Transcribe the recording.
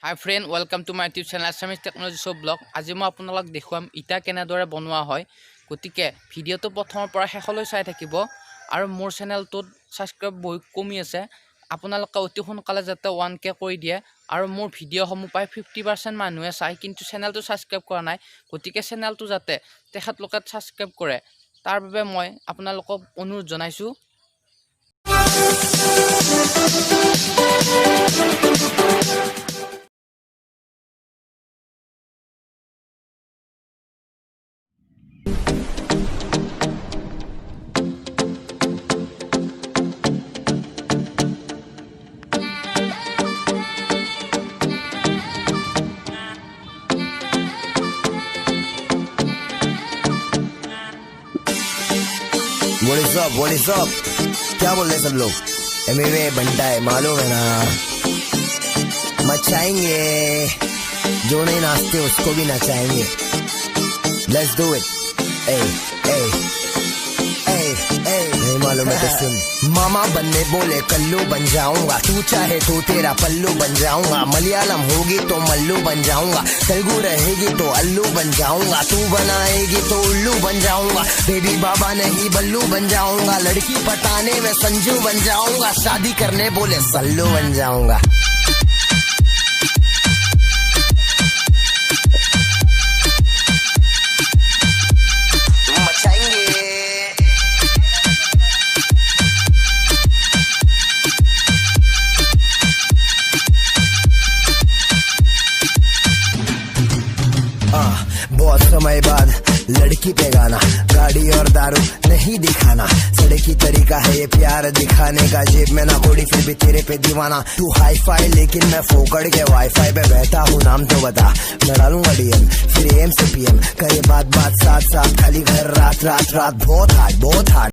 Hi friend welcome to my YouTube channel Assamese technology show blog. आज मैं आपनालोक देखुवाम इटा केनेदरे बनवा हय। गतिके भिडिओটো प्रथমৰ পৰা শেষলৈ চাই থাকিব আৰু মোৰ চেনেলটোত সাবস্ক্ৰাইব বহুত কমি আছে। আপোনালোকে অতি সোনকালে যাতে 1K কৰি দিয়ে আৰু মোৰ ভিডিঅ'সমূহ পাই 50% মানুহে চাই কিন্তু চেনেলটো সাবস্ক্ৰাইব কৰা নাই। গতিকে চেনেলটো যাতে তেখেতলোকে সাবস্ক্ৰাইব কৰে তাৰ বাবে মই আপোনালোকক অনুৰোধ জনাইছো। What is up? क्या बोल रहे सब लोग? एमवे बनता है मालूम है ना। मचाएंगे जो नहीं नाचते उसको भी नचाएंगे। Let's do it. नहीं मालूम है तो सुन। मामा बनने बोले कल्लू बन जाऊंगा, तू चाहे तो तेरा पल्लू बन जाऊंगा। मलयालम होगी तो मल्लू बन जाऊंगा, तेलुगु रहेगी तो अल्लू बन जाऊंगा। तू बनाएगी तो उल्लू बन जाऊंगा, बेबी बाबा नहीं बल्लू बन जाऊंगा। लड़की पटाने में संजू बन जाऊंगा, शादी करने बोले सल्लू बन जाऊंगा। बहुत समय बाद लड़की पे गाना, गाड़ी और दारू नहीं दिखाना। सड़की तरीका है ये प्यार दिखाने का, जेब में ना कोड़ी फिर भी तेरे पे दीवाना। तू हाई फाई लेकिन मैं फोकड़ के वाईफाई पे बैठा हूँ, नाम तो बता। मैं डालूंगा डीएम फिर एम से पीएम, करे बात साथ साथ, खाली घर रात रात रात। बहुत हार्ड